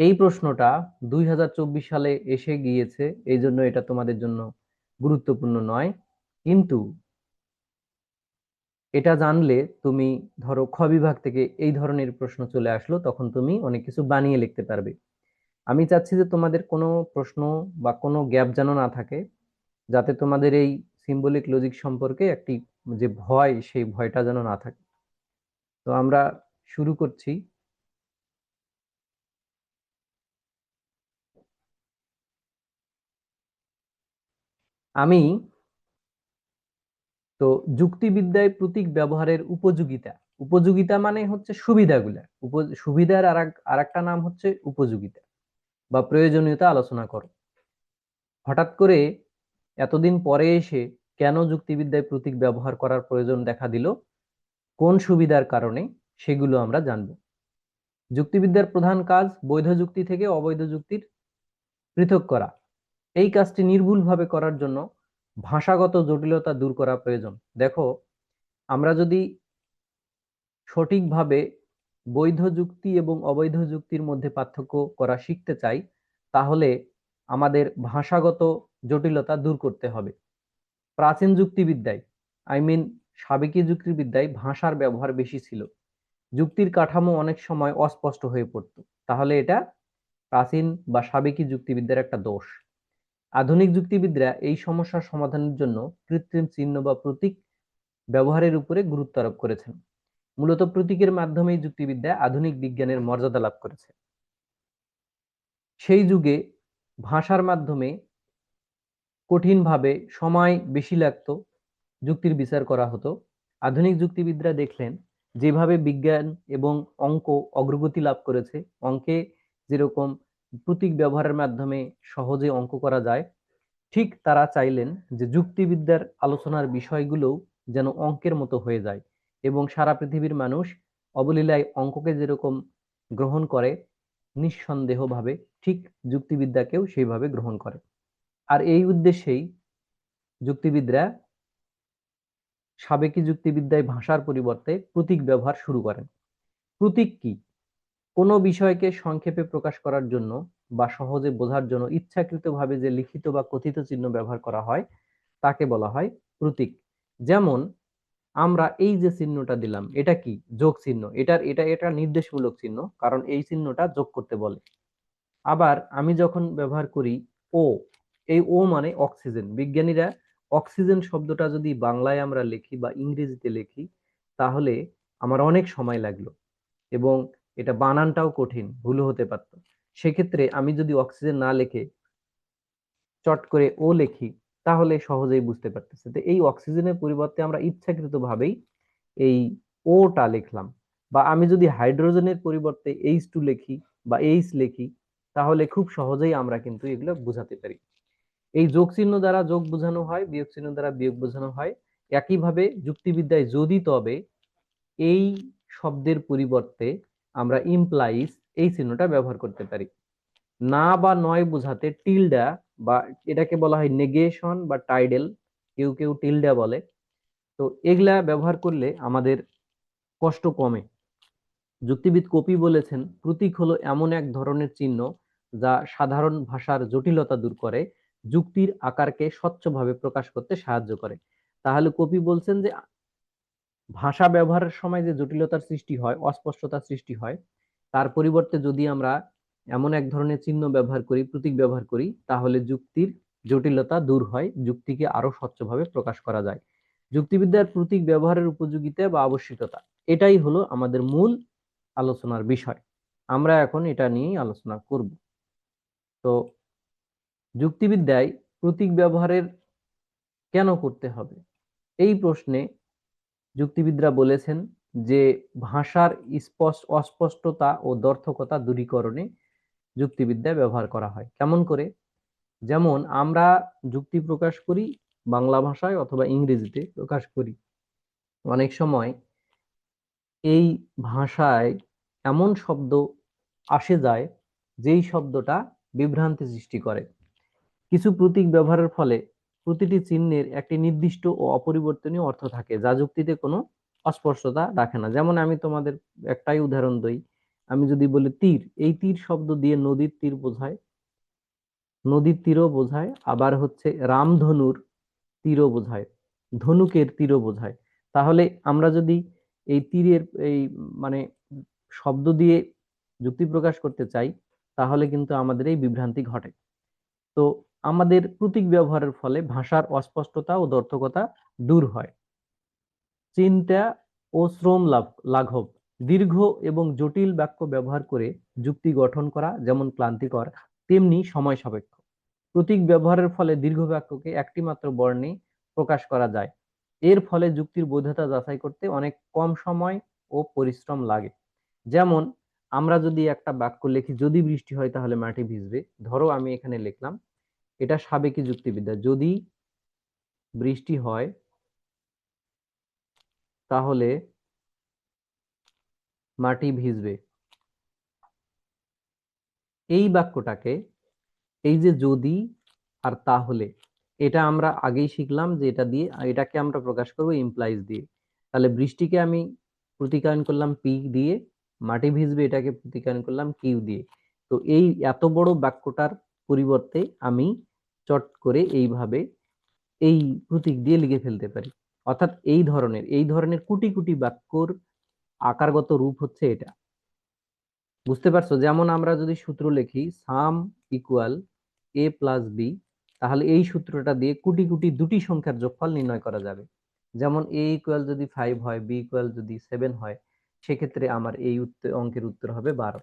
এই প্রশ্নটা 2024 সালে এসে গিয়েছে, এই জন্য এটা তোমাদের জন্য গুরুত্বপূর্ণ নয়। কিন্তু এটা জানলে তুমি, ধরো খ বিভাগ থেকে এই ধরনের প্রশ্ন চলে আসলো, তখন তুমি অনেক কিছু বানিয়ে লিখতে পারবে। আমি চাচ্ছি যে তোমাদের কোনো প্রশ্ন বা কোনো গ্যাপ যেন না থাকে, যাতে তোমাদের এই সিম্বলিক লজিক সম্পর্কে একটি যে ভয়, সেই ভয়টা যেন না থাকে। তো আমরা শুরু করছি। আমি তো যুক্তিবিদ্যায় প্রতীক ব্যবহারের উপযোগিতা, উপযোগিতা মানে হচ্ছে সুবিধাগুলা, সুবিধার আর একটা নাম হচ্ছে উপযোগিতা বা প্রয়োজনীয়তা আলোচনা করো। হঠাৎ করে এতদিন পরে এসে কেন যুক্তিবিদ্যায় প্রতীক ব্যবহার করার প্রয়োজন দেখা দিল, কোন সুবিধার কারণে, সেগুলো আমরা জানব। যুক্তিবিদ্যার প্রধান কাজ বৈধ যুক্তি থেকে অবৈধ যুক্তির পৃথক করা। এই কাজটি নির্ভুলভাবে করার জন্য ভাষাগত জটিলতা দূর করা প্রয়োজন। দেখো, আমরা যদি সঠিকভাবে বৈধ যুক্তি এবং অবৈধ যুক্তির মধ্যে পার্থক্য করা শিখতে চাই, তাহলে আমাদের ভাষাগত জটিলতা দূর করতে হবে। প্রাচীন যুক্তিবিদ্যায়, সাবেকি যুক্তিবিদ্যায় ভাষার ব্যবহার বেশি ছিল, যুক্তির কাঠামো অনেক সময় অস্পষ্ট হয়ে পড়ত। তাহলে এটা প্রাচীন বা সাবেকি যুক্তিবিদ্যার একটা দোষ। আধুনিক যুক্তিবিদরা এই সমস্যার সমাধানের জন্য কৃত্রিম চিহ্ন বা প্রতীক ব্যবহারের উপরে গুরুত্ব আরোপ করেছেন। মূলত প্রতীকের মাধ্যমেই যুক্তিবিদ্যা আধুনিক বিজ্ঞানের মর্যাদা লাভ করেছে। সেই যুগে ভাষার মাধ্যমে কঠিনভাবে সময় বেশি লাগতো, যুক্তির বিচার করা হতো। আধুনিক যুক্তিবিদরা দেখলেন যেভাবে বিজ্ঞান এবং অঙ্ক অগ্রগতি লাভ করেছে, অঙ্কে যেরকম প্রতীক ব্যবহারের মাধ্যমে সহজে অঙ্ক করা যায়, ঠিক তারা চাইলেন যে যুক্তিবিদ্যার আলোচনার বিষয়গুলোও যেন অঙ্কের মতো হয়ে যায় এবং সারা পৃথিবীর মানুষ অবলীলায় অঙ্ককে যেরকম গ্রহণ করে নিঃসন্দেহভাবে, ঠিক যুক্তিবিদ্যাকেও সেইভাবে গ্রহণ করে। আর এই উদ্দেশ্যেই যুক্তিবিদরা সাবেকি যুক্তিবিদ্যায় ভাষার পরিবর্তে প্রতীক ব্যবহার শুরু করেন। প্রতীক কি? কোনো বিষয়কে সংক্ষেপে প্রকাশ করার জন্য বা সহজে বোঝার জন্য ইচ্ছাকৃতভাবে যে লিখিত বা কথিত চিহ্ন ব্যবহার করা হয়, তাকে বলা হয় প্রতীক। যেমন আমরা এই যে চিহ্নটা দিলাম, এটা কি? যোগ চিহ্ন। এটা নির্দেশমূলক চিহ্ন, কারণ এই চিহ্নটা যোগ করতে বলে। আবার আমি যখন ব্যবহার করি ও, এই ও মানে অক্সিজেন। বিজ্ঞানীরা অক্সিজেন শব্দটা যদি বাংলায় আমরা লিখি বা ইংরেজিতে লিখি, তাহলে আমার অনেক সময় লাগলো এবং এটা বানানটাও কঠিন, ভুলও হতে পারতো। সেক্ষেত্রে আমি যদি অক্সিজেন না লিখে চট করে ও লিখি, তাহলে সহজেই বুঝতে পারতেছে। তো এই অক্সিজেনের পরিবর্তে আমরা ইচ্ছাকৃতভাবেই এই ওটা লিখলাম। বা আমি যদি হাইড্রোজেনের পরিবর্তে H2 লিখি বা এইচ লিখি, তাহলে খুব সহজেই আমরা কিন্তু এগুলো বোঝাতে পারি। এই যোগ চিহ্ন দ্বারা যোগ বোঝানো হয়, বিয়োগ চিহ্ন দ্বারা বিয়োগ বোঝানো হয়। একইভাবে যুক্তিবিদ্যায় যদি তবে এই শব্দের পরিবর্তে আমরা ইমপ্লাইজ এই চিহ্নটা ব্যবহার করতে পারি। না বা নয় বোঝাতে টিলডা, বা এটাকে বলা হয় নেগেশন বা টাইডেল, কেউ কেউ টিলডা বলে। তো এগুলা ব্যবহার করলে আমাদের কষ্ট কমে। যুক্তিবিদ কপি বলেছেন, প্রতীক হলো এমন এক ধরনের চিহ্ন যা সাধারণ ভাষার জটিলতা দূর করে, যুক্তির আকারকে স্বচ্ছভাবে প্রকাশ করতে সাহায্য করে। তাহলে কপি বলছেন যে ভাষা ব্যবহারের সময় যে জটিলতার সৃষ্টি হয়, অস্পষ্টতার সৃষ্টি হয়, তার পরিবর্তে যদি আমরা এমন এক ধরনের চিহ্ন ব্যবহার করি, প্রতীক ব্যবহার করি, তাহলে যুক্তির জটিলতা দূর হয়, যুক্তিকে আরো স্বচ্ছভাবে প্রকাশ করা যায়। যুক্তিবিদ্যার প্রতীক ব্যবহারের উপযোগিতা বা আবশ্যিকতা, এটাই হলো আমাদের মূল আলোচনার বিষয়। আমরা এখন এটা নিয়েই আলোচনা করব। তো যুক্তিবিদ্যায় প্রতীক ব্যবহারের কেন করতে হবে, এই প্রশ্নে যুক্তিবিদরা বলেছেন যে ভাষার অস্পষ্টতা ও দ্ব্যর্থকতা দূরীকরণে যুক্তিবিদ্যা ব্যবহার করা হয়। কেমন করে? যেমন আমরা যুক্তি প্রকাশ করি বাংলা ভাষায় অথবা ইংরেজিতে প্রকাশ করি, অনেক সময় এই ভাষায় এমন শব্দ আসে যায় যেই শব্দটা বিভ্রান্তি সৃষ্টি করে। কিছু প্রতীক ব্যবহারের ফলে প্রতিটি চিহ্নের একটি নির্দিষ্ট ও অপরিবর্তনীয় অর্থ থাকে, যা যুক্তিতে কোনো অস্পষ্টতা রাখে না। যেমন আমি তোমাদের একটাই উদাহরণ দিই, আমি যদি বলি তীর, এই তীর শব্দ দিয়ে নদীর তীর বোঝায়, নদীর তীরও বোঝায়, আবার হচ্ছে রামধনুর তীরও বোঝায়, ধনুকের তীরও বোঝায়। তাহলে আমরা যদি এই তীরের এই মানে শব্দ দিয়ে যুক্তি প্রকাশ করতে চাই, তাহলে কিন্তু আমাদের এই বিভ্রান্তি ঘটে। তো আমাদের প্রতীক ব্যবহারের ফলে ভাষার অস্পষ্টতা ও দ্ব্যর্থকতা দূর হয়। চিন্তা ও শ্রম লাঘব। দীর্ঘ এবং জটিল বাক্য ব্যবহার করে যুক্তি গঠন করা যেমন ক্লান্তিকর, তেমনি সময় সাপেক্ষ। প্রতীক ব্যবহারের ফলে দীর্ঘ বাক্যকে একটি মাত্র বর্ণে প্রকাশ করা যায়। এর ফলে যুক্তির বৈধতা যাচাই করতে অনেক কম সময় ও পরিশ্রম লাগে। যেমন আমরা যদি একটা বাক্য লিখি, যদি বৃষ্টি হয় তাহলে মাটি ভিজবে, ধরো আমি এখানে লিখলাম, এটা সাবেকি যুক্তিবিদ্যা, যদি বৃষ্টি হয় তাহলে মাটি ভিজবে। এই বাক্যটাকে, এই যে যদি আর তাহলে, এটা আমরা আগেই শিখলাম যে এটা দিয়ে, এটাকে আমরা প্রকাশ করবো ইমপ্লাইজ দিয়ে। তাহলে বৃষ্টিকে আমি প্রতিকায়ন করলাম পি দিয়ে, মাটি ভিজবে এটাকে প্রতিকায়ন করলাম কিউ দিয়ে। তো এই এত বড় বাক্যটার পরিবর্তে আমি চট করে এইভাবে এই প্রতীক দিয়ে লিখে ফেলতে পারি। অর্থাৎ এই ধরনের কোটি কোটি বাক্যর আকারগত রূপ হচ্ছে এটা। বুঝতে পারছো? যেমন আমরা যদি সূত্র লিখি সাম ইকুয়াল এ প্লাস বি, তাহলে এই সূত্রটা দিয়ে কোটি কোটি দুটি সংখ্যার যোগফল নির্ণয় করা যাবে। যেমন এ ইকুয়াল যদি 5 হয়, বি ইকুয়াল যদি 7 হয়, সেক্ষেত্রে আমার এই অঙ্কের উত্তর হবে 12।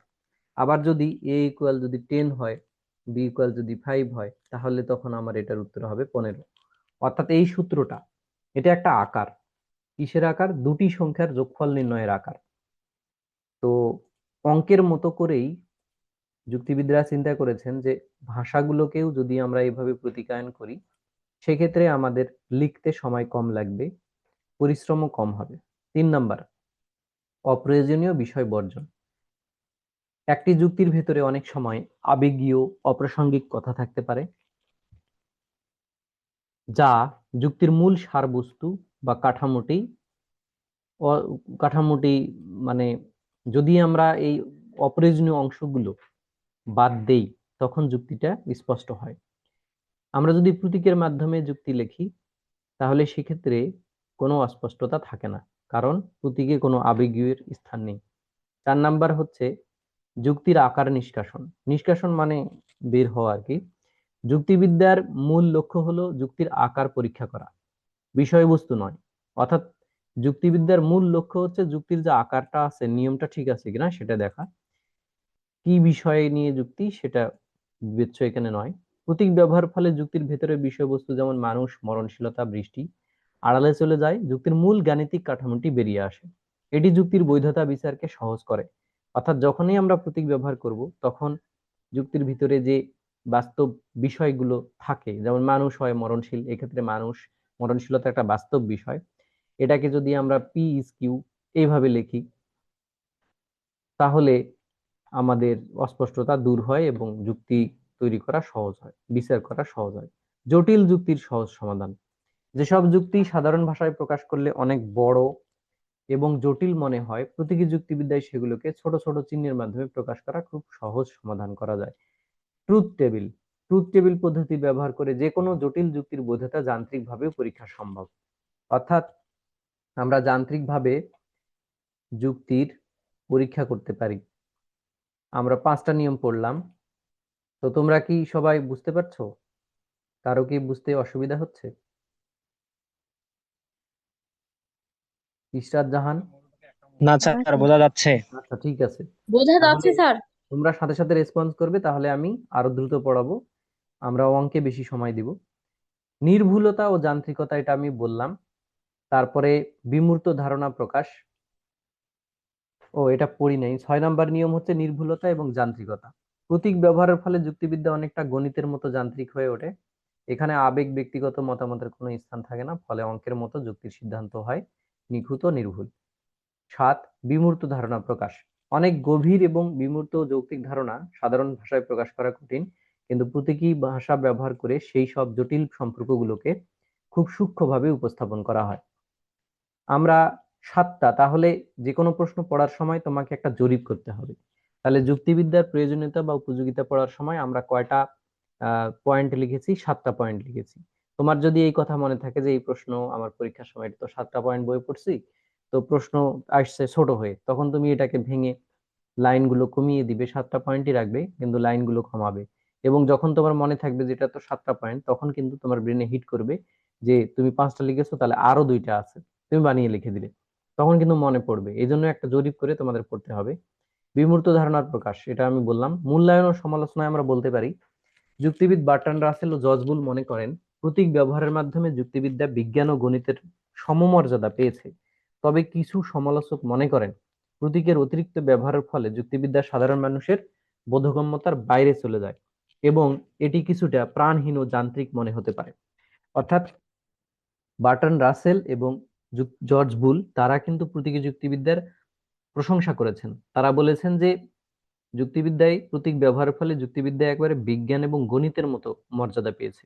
আবার যদি এ ইকুয়াল যদি 10 হয়, বি ইকুয়াল যদি 5 হয়, তাহলে তখন আমার এটার উত্তর হবে 15। অর্থাৎ এই সূত্রটা, এটা একটা আকার। কিসের আকার? দুটি সংখ্যার যোগফল নির্ণয়ের আকার। তো অঙ্কের মতো করেই যুক্তিবিদরা চিন্তা করেছেন যে ভাষাগুলোকেও যদি আমরা এইভাবে প্রতিকায়ন করি, সেক্ষেত্রে আমাদের লিখতে সময় কম লাগবে, পরিশ্রমও কম হবে। 3 নাম্বার, অপ্রয়োজনীয় বিষয় বর্জন। একটি যুক্তির ভেতরে অনেক সময় আবেগীয়, অপ্রাসঙ্গিক কথা থাকতে পারে, যা যুক্তির মূল সারবস্তু বা কাঠামোটি মানে যদি আমরা এই অপ্রয়োজনীয় অংশগুলো বাদ দেই, তখন যুক্তিটা স্পষ্ট হয়। আমরা যদি প্রতীকের মাধ্যমে যুক্তি লিখি, তাহলে সেক্ষেত্রে কোনো অস্পষ্টতা থাকে না, কারণ প্রতীকে কোনো আবেগীয় স্থান নেই। 4 নাম্বার হচ্ছে যুক্তির আকার নিষ্কাশন। নিষ্কাশন মানে বের হওয়া আর কি। যুক্তিবিদ্যার মূল লক্ষ্য হলো যুক্তির আকার পরীক্ষা করা, বিষয়বস্তু নয়। অর্থাৎ যুক্তিবিদ্যার মূল লক্ষ্য হচ্ছে যুক্তির যে আকারটা আছে, নিয়মটা ঠিক আছে কিনা সেটা দেখা। কি বিষয়ে নিয়ে যুক্তি সেটা বিবেচ্য এখানে নয়। প্রতীক ব্যবহার ফলে যুক্তির ভেতরে বিষয়বস্তু যেমন মানুষ, মরণশীলতা, বৃষ্টি আড়ালে চলে যায়, যুক্তির মূল গাণিতিক কাঠামোটি বেরিয়ে আসে। এটি যুক্তির বৈধতা বিচারকে সহজ করে। অর্থাৎ যখনই আমরা প্রতীক ব্যবহার করব, তখন যুক্তির ভিতরে যে বাস্তব বিষয়গুলো থাকে, যেমন মানুষ হয় মরণশীল, এক্ষেত্রে মানুষ মরণশীলতা একটা বাস্তব বিষয়, এটাকে যদি আমরা পি ইজ কিউ এইভাবে লিখি, তাহলে আমাদের অস্পষ্টতা দূর হয় এবং যুক্তি তৈরি করা সহজ হয়, বিচার করা সহজ হয়। জটিল যুক্তির সহজ সমাধান। যেসব যুক্তি সাধারণ ভাষায় প্রকাশ করলে অনেক বড় এবং জটিল মনে হয়, প্রতীকী যুক্তিবিদ্যায় সেগুলোকে ছোট ছোট চিহ্নের মাধ্যমে প্রকাশ করা খুব সহজ সমাধান করা যায়। Truth table. ট্রুথ টেবিল পদ্ধতি ব্যবহার করে যে কোনো জটিল যুক্তির বৈধতা যান্ত্রিকভাবেও পরীক্ষা সম্ভব। অর্থাৎ আমরা যান্ত্রিকভাবে যুক্তির পরীক্ষা করতে পারি। আমরা 5টা নিয়ম পড়লাম। তো তোমরা কি সবাই বুঝতে পারছো? কারো কি বুঝতে অসুবিধা হচ্ছে? ইশরাত জাহান? না না স্যার, স্যার, বোঝা যাচ্ছে। আচ্ছা, ঠিক আছে। বোঝা তাহলে যাচ্ছে স্যার। তোমরা সাথে সাথে রেসপন্স করবে, তাহলে আমি আরো দ্রুত পড়াবো। আমরা অঙ্কে বেশি সময় দিব। নির্ভুলতা ও যান্ত্রিকতা, এটা আমি বললাম। তারপরে বিমূর্ত ধারণা প্রকাশ, ও এটা পড়ি নাই। 6 নাম্বার নিয়ম হচ্ছে নির্ভুলতা এবং যান্ত্রিকতা। প্রতীক ব্যবহারের ফলে যুক্তিবিদ্যা অনেকটা গণিতের মতো যান্ত্রিক হয়ে ওঠে। এখানে আবেগ, ব্যক্তিগত মতামতের কোনো স্থান থাকে না, ফলে অঙ্কের মতো যুক্তির সিদ্ধান্ত হয় নিখুঁত ও নির্ভুল। 7, বিমূর্ত ধারণা প্রকাশ। অনেক গভীর এবং বিমূর্ত যৌক্তিক ধারণা সাধারণ ভাষায় প্রকাশ করা কঠিন, কিন্তু প্রতীকী ভাষা ব্যবহার করে সেই সব জটিল সম্পর্কগুলোকে খুব সূক্ষ্মভাবে উপস্থাপন করা হয়। আমরা 7টা, তাহলে যে কোনো প্রশ্ন পড়ার সময় তোমাকে একটা জরিপ করতে হবে। তাহলে যুক্তিবিদ্যার প্রয়োজনীয়তা বা উপযোগিতা পড়ার সময় আমরা কয়টা পয়েন্ট লিখেছি? 7টা পয়েন্ট লিখেছি। তোমার যদি এই কথা মনে থাকে যে এই প্রশ্ন আমার পরীক্ষার সময় তো 7টা পয়েন্ট বই পড়ছি, তো প্রশ্ন আসছে ছোট হয়ে, তখন তুমি এটাকে ভেঙে লাইনগুলো কমিয়ে দিবে, 7টা পয়েন্টই রাখবে কিন্তু লাইনগুলো কমাবে। এবং যখন তোমার মনে থাকবে যে এটা তো 7টা পয়েন্ট, তখন কিন্তু তোমার ব্রেনে হিট করবে যে তুমি 5টা লিখেছো, তাহলে আরো 2টা আছে, তুমি বানিয়ে লিখে দিলে, তখন কিন্তু মনে পড়বে। এই জন্য একটা জরিপ করে তোমাদের পড়তে হবে। বিমূর্ত ধারণার প্রকাশ, এটা আমি বললাম। মূল্যায়ন ও সমালোচনায় আমরা বলতে পারি, যুক্তিবিদ বার্ট্রান্ড রাসেল ও জর্জ বুল মনে করেন প্রতীক ব্যবহারের মাধ্যমে যুক্তিবিদ্যা বিজ্ঞান ও গণিতের সমমর্যাদা পেয়েছে। তবে কিছু সমালোচক মনে করেন প্রতীকের অতিরিক্ত ব্যবহারের ফলে যুক্তিবিদ্যা সাধারণ মানুষের বোধগম্যতার বাইরে চলে যায় এবং এটি কিছুটা প্রাণহীন ও যান্ত্রিক মনে হতে পারে। অর্থাৎ বার্ট্রান্ড রাসেল এবং জর্জ বুল তারা কিন্তু প্রতীকী যুক্তিবিদ্যার প্রশংসা করেছেন। তারা বলেছেন যে যুক্তিবিদ্যায় প্রতীক ব্যবহারের ফলে যুক্তিবিদ্যা একবারে বিজ্ঞান এবং গণিতের মতো মর্যাদা পেয়েছে।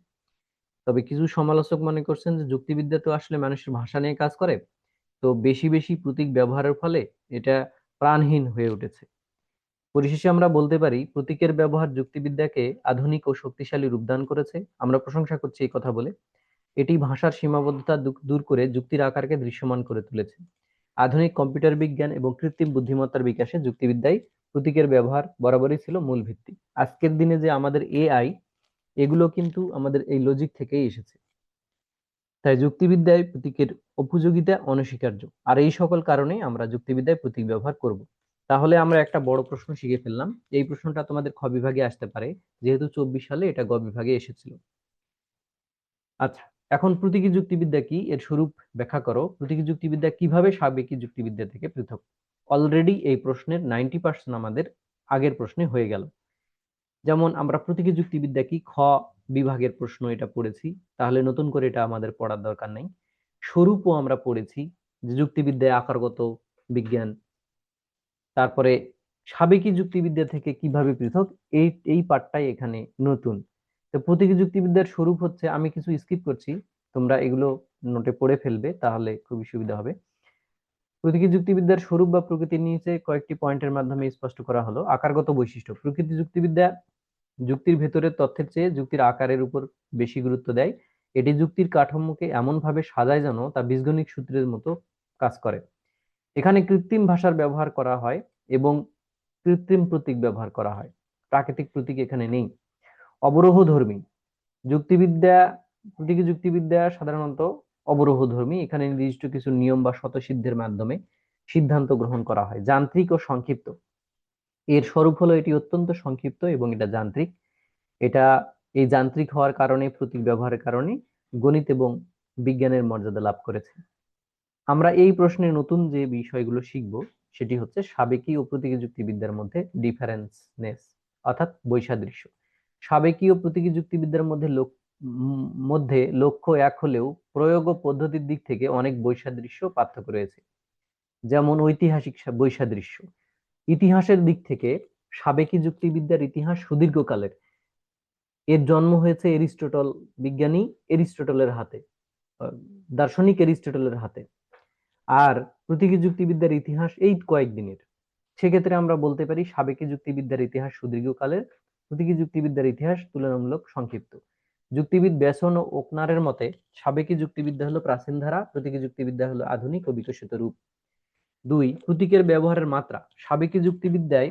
তবে কিছু সমালোচক মনে করছেন যে যুক্তিবিদ্যা তো আসলে মানুষের ভাষা নিয়ে কাজ করে, তো বেশি বেশি প্রতীক ব্যবহারের ফলে এটা প্রাণহীন হয়ে উঠেছে। পরিশেষে আমরা বলতে পারি প্রতীকের ব্যবহার যুক্তিবিদ্যাকে আধুনিক ও শক্তিশালী রূপদান করেছে। আমরা প্রশংসা করছি এই কথা বলে। এটি ভাষার সীমাবদ্ধতা দূর করে যুক্তির আকারকে দৃশ্যমান করে তুলেছে। আধুনিক কম্পিউটার বিজ্ঞান এবং কৃত্রিম বুদ্ধিমত্তার বিকাশে যুক্তিবিদ্যায় প্রতীকের ব্যবহার বরাবরই ছিল মূল ভিত্তি। আজকের দিনে যে আমাদের এআই, এগুলো কিন্তু আমাদের এই লজিক থেকেই এসেছে। তাই যুক্তিবিদ্যায় প্রতীকের উপযোগিতা অনস্বীকার্য। আর এই সকল কারণে আমরা যুক্তিবিদ্যায় প্রতীক ব্যবহার করব। তাহলে আমরা একটা বড় প্রশ্ন শিখে ফেললাম। এই প্রশ্নটা তোমাদের খ বিভাগে আসতে পারে, যেহেতু 24 সালে এটা গ বিভাগে এসেছিল। আচ্ছা, এখন প্রতীকী যুক্তিবিদ্যা কি, এর স্বরূপ ব্যাখ্যা করো। প্রতীকী যুক্তিবিদ্যা কিভাবে সাবেকি যুক্তিবিদ্যা থেকে পৃথক? অলরেডি এই প্রশ্নের 90% আমাদের আগের প্রশ্নে হয়ে গেল। যেমন আমরা প্রতীকী যুক্তিবিদ্যা কি খ বিভাগের প্রশ্ন এটা পড়েছি, তাহলে নতুন করে এটা আমাদের পড়ার দরকার নাই। স্বরূপও আমরা পড়েছি যে যুক্তিবিদ্যায় আকারগত বিজ্ঞান। তারপরে সাবেকি যুক্তিবিদ্যা থেকে কিভাবে পৃথক, এই এই পার্টটাই এখানে নতুন। তো প্রতীকী যুক্তিবিদ্যার স্বরূপ হচ্ছে, আমি কিছু স্কিপ করছি, তোমরা এগুলো নোটে পড়ে ফেলবে, তাহলে খুবই সুবিধা হবে। প্রতীকী যুক্তিবিদ্যার স্বরূপ বা প্রকৃতির নিচে কয়েকটি পয়েন্টের মাধ্যমে স্পষ্ট করা হলো। আকারগত বৈশিষ্ট্য, প্রকৃতি যুক্তিবিদ্যা যুক্তির ভেতরের তথ্যের চেয়ে যুক্তির আকারের উপর বেশি গুরুত্ব দেয়। এটি যুক্তির কাঠামোকে এমন ভাবে সাজায় যেন তা বীজগণিত সূত্রের মতো কাজ করে। এখানে কৃত্রিম ভাষার ব্যবহার করা হয় এবং কৃত্রিম প্রতীক ব্যবহার করা হয়, প্রাকৃতিক প্রতীক এখানে নেই। অবরোহধর্মী যুক্তিবিদ্যা, প্রতীকী যুক্তিবিদ্যা সাধারণত অবরোহধর্মী। এখানে নির্দিষ্ট কিছু নিয়ম বা স্বতঃসিদ্ধের মাধ্যমে সিদ্ধান্ত গ্রহণ করা হয়। যান্ত্রিক ও সংক্ষিপ্ত, এর স্বরূপ হলো এটি অত্যন্ত সংক্ষিপ্ত এবং এটা যান্ত্রিক। এটা এই যান্ত্রিক হওয়ার কারণে, প্রতীক ব্যবহারের কারণে গণিত এবং বিজ্ঞানের মর্যাদা লাভ করেছে। আমরা এই প্রশ্নে নতুন যে বিষয়গুলো শিখব সেটি হচ্ছে সাবেকি ও প্রতীকী যুক্তিবিদ্যার মধ্যে ডিফারেন্সনেস, অর্থাৎ বৈসাদৃশ্য। সাবেকি ও প্রতীকী যুক্তিবিদ্যার মধ্যে লক্ষ্য এক হলেও প্রয়োগ ও পদ্ধতির দিক থেকে অনেক বৈসাদৃশ্য পার্থক্য রয়েছে। যেমন ঐতিহাসিক বৈসাদৃশ্য, ইতিহাসের দিক থেকে সাবেকি যুক্তিবিদ্যার ইতিহাস সুদীর্ঘকালের। এর জন্ম হয়েছে এরিস্টটল, বিজ্ঞানী এরিস্টটলের হাতে, দার্শনিক এরিস্টটলের হাতে। আর প্রতীকী যুক্তিবিদ্যার ইতিহাস এই কয়েকদিনের। সেক্ষেত্রে আমরা বলতে পারি সাবেকি যুক্তিবিদ্যার ইতিহাস সুদীর্ঘকালের, প্রতীকী যুক্তিবিদ্যার ইতিহাস তুলনামূলক সংক্ষিপ্ত। যুক্তিবিদ বেসন ও ওকনারের মতে সাবেকি যুক্তিবিদ্যা হলো প্রাচীন ধারা, প্রতীকী যুক্তিবিদ্যা হলো আধুনিক ও বিকশিত রূপ। 2, প্রতীকের ব্যবহারের মাত্রা। সাবেকি যুক্তিবিদ্যায়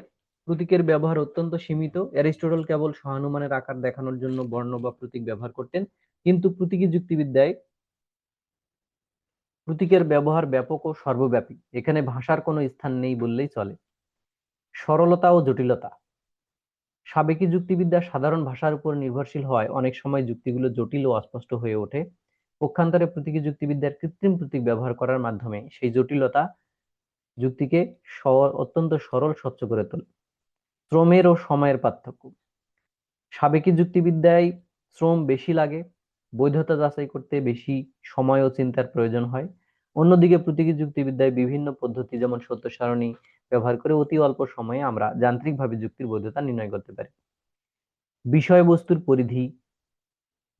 প্রতীকের ব্যবহার অত্যন্ত সীমিত। অ্যারিস্টটল কেবল সহানুমানের আকার দেখানোর জন্য বর্ণ বা প্রতীক ব্যবহার করতেন, কিন্তু প্রতীকী যুক্তিবিদ্যায় প্রতীকের ব্যবহার ব্যাপক ও সর্বব্যাপী। এখানে ভাষার কোনো স্থান নেই বললেই চলে। সরলতা ও জটিলতা, সাবেকি যুক্তিবিদ্যা সাধারণ ভাষার উপর নির্ভরশীল হওয়ায় অনেক সময় যুক্তিগুলো জটিল ও অস্পষ্ট হয়ে ওঠে। পক্ষান্তরে প্রতীকী যুক্তিবিদ্যার কৃত্রিম প্রতীক ব্যবহার করার মাধ্যমে সেই জটিলতা যুক্তিকে অত্যন্ত সরল স্বচ্ছ করে তোলে। শ্রমের ও সময়ের পার্থক্য, সাবেকি যুক্তিবিদ্যায় শ্রম বেশি লাগে, বৈধতা যাচাই করতে বেশি সময় ও চিন্তার প্রয়োজন হয়। অন্যদিকে প্রতীকী যুক্তিবিদ্যায় বিভিন্ন পদ্ধতি যেমন সত্য সারণী ব্যবহার করে অতি অল্প সময়ে আমরা যান্ত্রিকভাবে যুক্তির বৈধতা নির্ণয় করতে পারি। বিষয়বস্তুর পরিধি,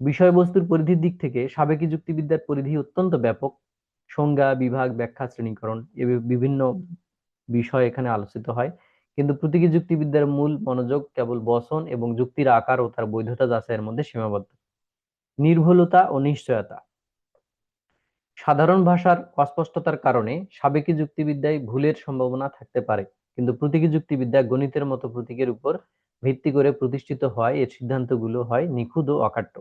বিষয়বস্তুর পরিধির দিক থেকে সাবেকি যুক্তিবিদ্যার পরিধি অত্যন্ত ব্যাপক। সংজ্ঞা, বিভাগ, ব্যাখ্যা, শ্রেণীকরণ, বিভিন্ন বিষয় এখানে আলোচিত হয়। কিন্তু প্রতীকী যুক্তিবিদ্যার মূল মনোযোগ কেবল বচন এবং যুক্তির আকার ও তার বৈধতা যাচাইয়ের মধ্যে সীমাবদ্ধ। নির্ভুলতা ও নিশ্চয়তা। সাধারণ ভাষার অস্পষ্টতার কারণে সাবেকি যুক্তিবিদ্যায় ভুলের সম্ভাবনা থাকতে পারে, কিন্তু প্রতীকী যুক্তিবিদ্যা গণিতের মতো প্রতীকের উপর ভিত্তি করে প্রতিষ্ঠিত হয়, এর সিদ্ধান্তগুলো হয় নিখুঁত ও অকাট্য।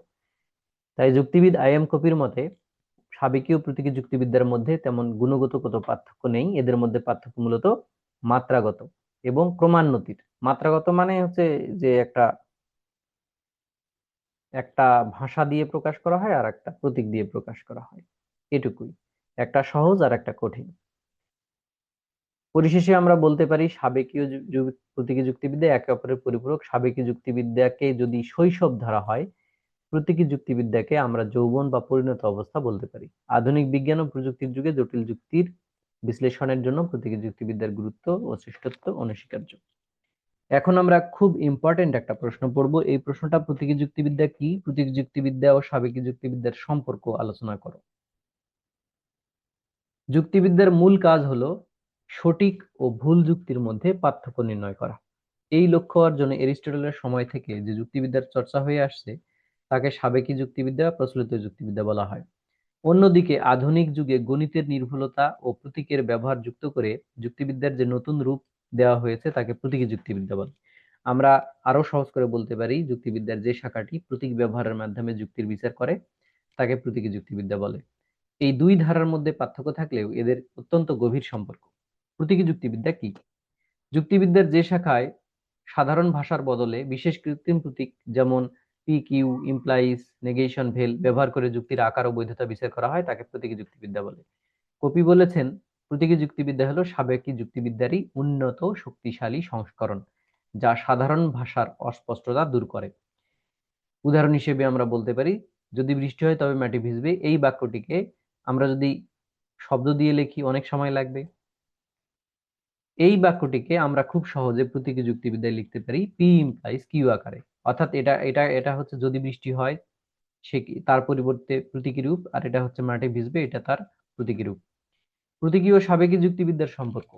তাই যুক্তিবিদ আই.এম. কপির মতে সাবেকি ও প্রতীকী যুক্তিবিদ্যার মধ্যে তেমন গুণগত কত পার্থক্য নেই, এদের মধ্যে পার্থক্য মূলত মাত্রাগত এবং ক্রমান্বতির। মাত্রাগত মানে হচ্ছে যে একটা একটা ভাষা দিয়ে প্রকাশ করা হয় আর একটা প্রতীক দিয়ে প্রকাশ করা হয়, এটুকুই। একটা সহজ আর একটা কঠিন। পরিশেষে আমরা বলতে পারি সাবেকীয় প্রতীকী যুক্তিবিদ্যা একে অপরের পরিপূরক। সাবেকী যুক্তিবিদ্যাকে যদি শৈশব ধরা হয়, প্রতীকী যুক্তিবিদ্যাকে আমরা যৌবন বা পরিণত অবস্থা বলতে পারি। আধুনিক বিজ্ঞান ও প্রযুক্তির যুগে জটিল যুক্তির বিশ্লেষণের জন্য প্রতীকী যুক্তিবিদ্যার গুরুত্ব ও শ্রেষ্ঠত্ব অনস্বীকার্য। এখন আমরা খুব ইম্পর্টেন্ট একটা প্রশ্ন পড়ব। এই প্রশ্নটা, প্রতীকী যুক্তিবিদ্যা কি? প্রতীকী যুক্তিবিদ্যা ও সাবেকী যুক্তিবিদ্যার সম্পর্ক আলোচনা করো। যুক্তিবিদ্যার মূল কাজ হলো সঠিক ও ভুল যুক্তির মধ্যে পার্থক্য নির্ণয় করা। এই লক্ষ্য অর্জনে এরিস্টটলের সময় থেকে যে যুক্তিবিদ্যার চর্চা হয়ে আসছে তাকে সাবেকী যুক্তিবিদ্যা, প্রচলিত যুক্তিবিদ্যা বলা হয়। অন্যদিকে আধুনিক যুগে গণিতের নির্ভুলতা ও প্রতীকের ব্যবহার যুক্ত করে যুক্তিবিদ্যার যে নতুন রূপ দেওয়া হয়েছে তাকে প্রতীকী যুক্তিবিদ্যা বলে। আমরা আরো সহজ করে বলতে পারি, যুক্তিবিদ্যার যে শাখাটি প্রতীক ব্যবহারের মাধ্যমে যুক্তির বিচার করে তাকে প্রতীকী যুক্তিবিদ্যা বলে। এই দুই ধারার মধ্যে পার্থক্য থাকলেও এদের অত্যন্ত গভীর সম্পর্ক। প্রতীকী যুক্তিবিদ্যা কি? যুক্তিবিদ্যার যে শাখায় সাধারণ ভাষার বদলে বিশেষ কৃত্রিম প্রতীক যেমন পি কিউ, ইমপ্লাইজ, নেগেশন, ভেল ব্যবহার করে যুক্তির আকার ও বৈধতা বিচার করা হয় তাকে প্রতীকী যুক্তিবিদ্যা বলে। কপি বলেছেন, প্রতীকী যুক্তিবিদ্যা হলো সাবেকি যুক্তিবিদ্যারই উন্নত শক্তিশালী সংস্করণ, যা সাধারণ ভাষার অস্পষ্টতা দূর করে। উদাহরণ হিসেবে আমরা বলতে পারি, যদি বৃষ্টি হয় তবে মাটি ভিজবে, এই বাক্যটিকে আমরা যদি শব্দ দিয়ে লিখি অনেক সময় লাগবে। এই বাক্যটিকে আমরা খুব সহজে প্রতীকী যুক্তিবিদ্যায় লিখতে পারি পি ইমপ্লাইজ কিউ আকারে। অর্থাৎ এটা এটা এটা হচ্ছে যদি বৃষ্টি হয় সে তার পরিবর্তে প্রতীকী রূপ, আর এটা হচ্ছে মাটি ভিজবে, এটা তার প্রতীকী রূপ। প্রতীকী ও সাবেকী যুক্তিবিদ্যার সম্পর্ক।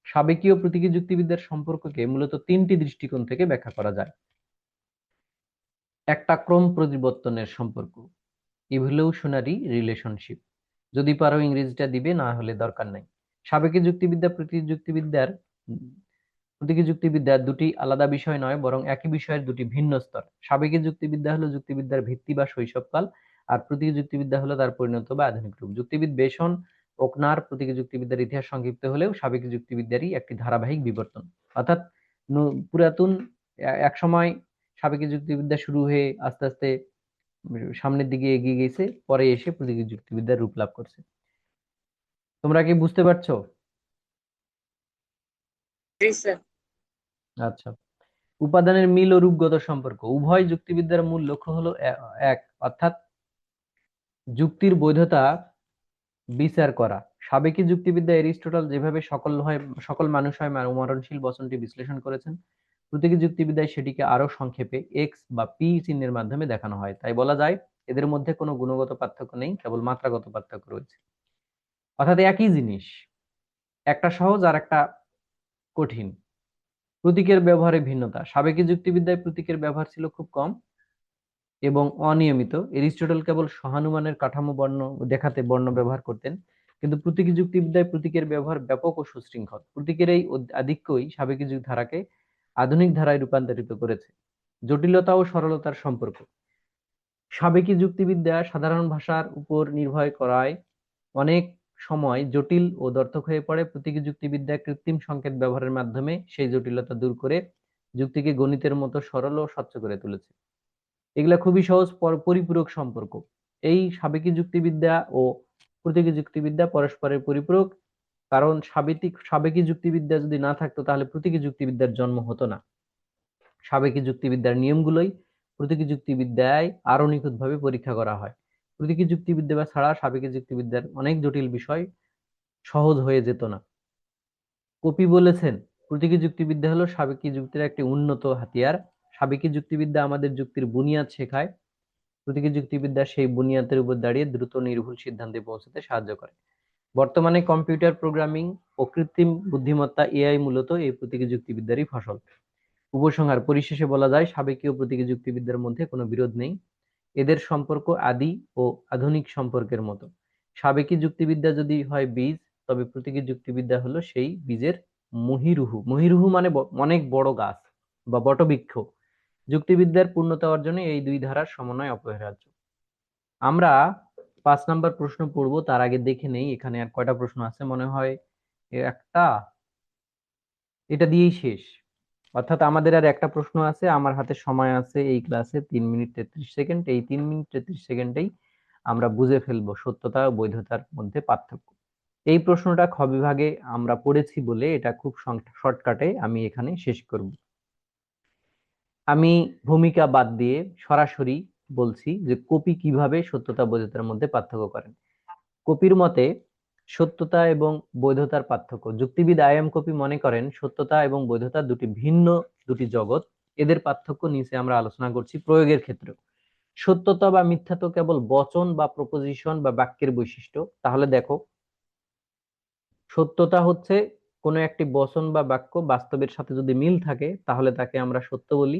সাবেকী ও প্রতীকী যুক্তিবিদ্যার সম্পর্ককে মূলত তিনটি দৃষ্টিকোণ থেকে ব্যাখ্যা করা যায়। একটা, ক্রম পরিবর্তনের সম্পর্ক, ইভলিউশনারি রিলেশনশিপ। যদি পারো ইংরেজিটা দিবে, না হলে দরকার নাই। সাবেকী যুক্তিবিদ্যা প্রতীকী যুক্তিবিদ্যা দুটি আলাদা বিষয় নয়, বরং একই বিষয়ের দুটি ভিন্ন স্তর। সাবেকী যুক্তিবিদ্যা হলো যুক্তিবিদ্যার ভিত্তি বা শৈশবকাল, আর প্রতীকী যুক্তিবিদ্যা হলো তার পরিণত বা আধুনিক রূপ। যুক্তিবিদ বেসন ওকনার প্রতীকী যুক্তিবিদ্যার ইতিহাস সংক্ষিপ্ত হলেও সাবেকী যুক্তিবিদ্যারই একটি ধারাবাহিক বিবর্তন। অর্থাৎ পুরাতন এক সময় সাবেকী যুক্তিবিদ্যা শুরু হয়ে আস্তে আস্তে সামনের দিকে এগিয়ে গেছে, পরে এসে প্রতীকী যুক্তিবিদ্যার রূপ লাভ করছে। তোমরা কি বুঝতে পারছো? জি স্যার। আচ্ছা। উপাদানের মিল ও রূপগত সম্পর্ক। উভয় যুক্তিবিদ্যার মূল লক্ষ্য হলো এক, অর্থাৎ যুক্তির বৈধতা বিচার করা। সাবেকী যুক্তিবিদ্যা এরিস্টটল যেভাবে সকল মানুষ হয় মরণশীল বচনটি বিশ্লেষণ করেছেন, প্রতীকী যুক্তিবিদ্যায় সেটিকে আরো সংক্ষেপে এক্স বা পি চিহ্নের মাধ্যমে দেখানো হয়। তাই বলা যায় এদের মধ্যে কোনো গুণগত পার্থক্য নেই, কেবল মাত্রাগত পার্থক্য রয়েছে। অর্থাৎ একই জিনিস, একটা সহজ আর একটা কঠিন। প্রতীকের ব্যবহারে ভিন্নতা। সাবেকী যুক্তিবিদ্যায় প্রতীকের ব্যবহার ছিল খুব কম এবং অনিয়মিত। এরিস্টটল কেবল সহানুমানের কাঠামো দেখাতে বর্ণ ব্যবহার করতেন, কিন্তু প্রতীকী যুক্তিবিদ্যায় প্রতীকের ব্যবহার ব্যাপক ও সুশৃঙ্খল। প্রতীকের এই আধিক্যই সাবেকী ধারাকে আধুনিক ধারায় রূপান্তরিত করেছে। জটিলতা ও সরলতার সম্পর্ক। সাবেকী যুক্তিবিদ্যা সাধারণ ভাষার উপর নির্ভর করায় অনেক সময় জটিল ও দ্ব্যর্থক হয়ে পড়ে। প্রতীকী যুক্তিবিদ্যা কৃত্রিম সংকেত ব্যবহারের মাধ্যমে সেই জটিলতা দূর করে যুক্তিকে গণিতের মতো সরল ও স্বচ্ছ করে তুলেছে। এগুলা খুবই সহজ পরিপূরক সম্পর্ক। এই সাবেকী যুক্তিবিদ্যা ও প্রতীকী যুক্তিবিদ্যা পরস্পরের পরিপূরক, কারণ সাবেকী যুক্তিবিদ্যা যদি না থাকতো তাহলে প্রতীকী যুক্তিবিদ্যার জন্ম হতো না। সাবেকী যুক্তিবিদ্যার নিয়মগুলোই প্রতীকী যুক্তিবিদ্যায় আরো নিখুঁতভাবে পরীক্ষা করা হয়। প্রতীকী যুক্তিবিদ্যা ছাড়া সাবেকী যুক্তিবিদ্যার অনেক জটিল বিষয় সহজ হয়ে যেত না। কপি বলেছেন, প্রতীকী যুক্তিবিদ্যা হলো সাবেকী যুক্তির একটি উন্নত হাতিয়ার। সাবেকী যুক্তিবিদ্যা আমাদের যুক্তির বুনিয়াদ শেখায়, প্রতীকী যুক্তিবিদ্যা সেই বুনিয়াদের উপর দাঁড়িয়ে দ্রুত নির্ভুল সিদ্ধান্তে পৌঁছাতে সাহায্য করে। বর্তমানে কম্পিউটার প্রোগ্রামিং ও কৃত্রিম বুদ্ধিমত্তা এআই মূলত এই প্রতীকী যুক্তিবিদ্যারই ফসল। উপসংহার পরিশেষে বলা যায় সাবেকীয় প্রতীকী যুক্তিবিদ্যার মধ্যে কোনো বিরোধ নেই। এদের সম্পর্ক আদি ও আধুনিক সম্পর্কের মতো। সাবেকী যুক্তিবিদ্যা যদি হয় বীজ, তবে প্রতীকী যুক্তিবিদ্যা হলো সেই বীজের মহীরুহ। মহীরুহ মানে অনেক বড় গাছ বা বটবৃক্ষ। যুক্তিবিদ্যার পূর্ণতা অর্জনে এই দুই ধারার সমন্বয় অপরিহার্য। আমরা 5 নম্বর প্রশ্ন পড়বো, তার আগে দেখে নেই এখানে আর কয়টা প্রশ্ন আছে। মনে হয় একটা, এটা দিয়েই শেষ। অর্থাৎ আমাদের আর একটা প্রশ্ন আছে। আমার হাতে সময় আছে এই ক্লাসে 3 মিনিট 33 সেকেন্ড। এই 3 মিনিট 33 সেকেন্ডেই আমরা বুঝে ফেলবো সত্যতা ও বৈধতার মধ্যে পার্থক্য। এই প্রশ্নটা খ বিভাগে আমরা পড়েছি বলে এটা খুব শর্টকাটে আমি এখানে শেষ করব। আমি ভূমিকা বাদ দিয়ে সরাসরি বলছি যে কপি কিভাবে সত্যতা বৈধতার মধ্যে পার্থক্য করেন। কপির মতে সত্যতা এবং বৈধতার পার্থক্য। যুক্তিবিদ আই.এম. কপি মনে করেন সত্যতা এবং বৈধতা দুটি জগৎ। এদের পার্থক্য নিচে আমরা আলোচনা করছি। প্রয়োগের ক্ষেত্রে সত্যতা বা মিথ্যা তো কেবল বচন বা প্রপোজিশন বা বাক্যের বৈশিষ্ট্য। তাহলে দেখো, সত্যতা হচ্ছে কোনো একটি বচন বা বাক্য বাস্তবের সাথে যদি মিল থাকে তাহলে তাকে আমরা সত্য বলি,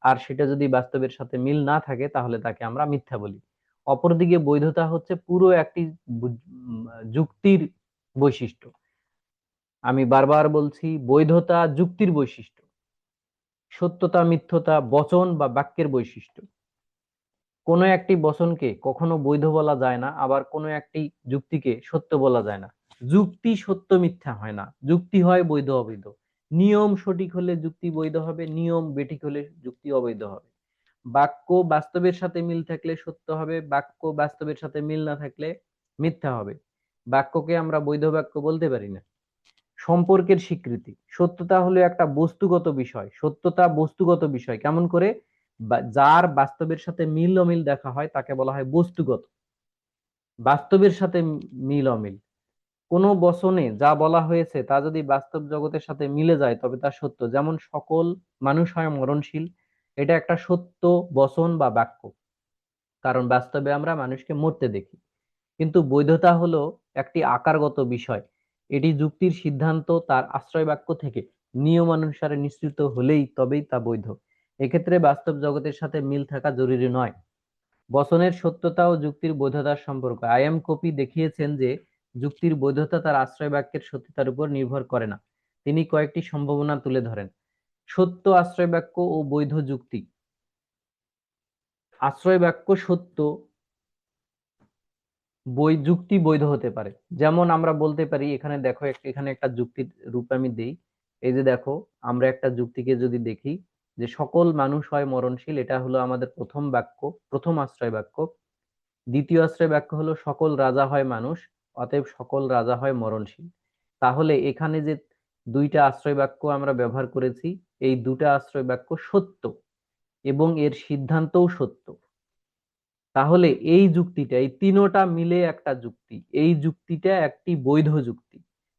আর সেটা যদি বাস্তবের সাথে মিল না থাকে তাহলে তাকে আমরা মিথ্যা বলি। অপরদিকে বৈধতা হচ্ছে পুরো একটি যুক্তির বৈশিষ্ট্য। আমি বারবার বলছি, বৈধতা যুক্তির বৈশিষ্ট্য, সত্যতা মিথ্যতা বচন বা বাক্যের বৈশিষ্ট্য। কোনো একটি বচনকে কখনো বৈধ বলা যায় না, আবার কোনো একটি যুক্তিকে সত্য বলা যায় না। যুক্তি সত্য মিথ্যা হয় না, যুক্তি হয় বৈধ অবৈধ। নিয়ম সঠিক হলে যুক্তি বৈধ হবে, নিয়ম বেঠিক হলে যুক্তি অবৈধ হবে। বাক্য বাস্তবের সাথে মিল থাকলে সত্য হবে, বাক্য বাস্তবের সাথে মিল না থাকলে মিথ্যা হবে। বাক্যকে আমরা বৈধ বাক্য বলতে পারি না। সম্পর্কের স্বীকৃতি, সত্যতা হলো একটা বস্তুগত বিষয়। সত্যতা বস্তুগত বিষয় কেমন করে? যার বাস্তবের সাথে মিল অমিল দেখা হয় তাকে বলা হয় বস্তুগত। বাস্তবের সাথে মিল অমিল, কোনো বচনে যা বলা হয়েছে তা যদি বাস্তব জগতের সাথে মিলে যায় তবে তা সত্য। যেমন সকল মানুষ হয় মরণশীল, এটা একটা সত্য বচন বা বাক্য, কারণ বাস্তবে আমরা মানুষকে মরতে দেখি। কিন্তু বৈধতা হলো একটি আকারগত বিষয়। এটি যুক্তির সিদ্ধান্ত তার আশ্রয় বাক্য থেকে নিয়মানুসারে নিশ্চিত হলেই তবেই তা বৈধ। এক্ষেত্রে বাস্তব জগতের সাথে মিল থাকা জরুরি নয়। বচনের সত্যতা ও যুক্তির বৈধতার সম্পর্ক। আই.এম. কপি দেখিয়েছেন যে যুক্তির বৈধতা তার আশ্রয় বাক্যের সত্যতার উপর নির্ভর করে না। তিনি কয়েকটি সম্ভাবনা তুলে ধরেন। সত্য আশ্রয় বাক্য ও বৈধ যুক্তি। আশ্রয় বাক্য সত্য, যুক্তি বৈধ হতে পারে। যেমন আমরা বলতে পারি, এখানে দেখো এখানে একটা যুক্তির রূপ আমি দেই। এই যে দেখো, আমরা একটা যুক্তিকে যদি দেখি যে সকল মানুষ হয় মরণশীল, এটা হলো আমাদের প্রথম বাক্য, প্রথম আশ্রয় বাক্য। দ্বিতীয় আশ্রয় বাক্য হলো সকল রাজা হয় মানুষ, অতএব সকল রাজা হয় মরণশীল। তাহলে এখানে যে দুইটা আশ্রয় বাক্য আমরা ব্যবহার করেছি, এই দুটা আশ্রয় বাক্য সত্য এবং এর সিদ্ধান্তও সত্য। তাহলে এই যুক্তিটা, এই তিনোটা মিলে একটা যুক্তি, এই যুক্তিটা একটি বৈধ যুক্তি।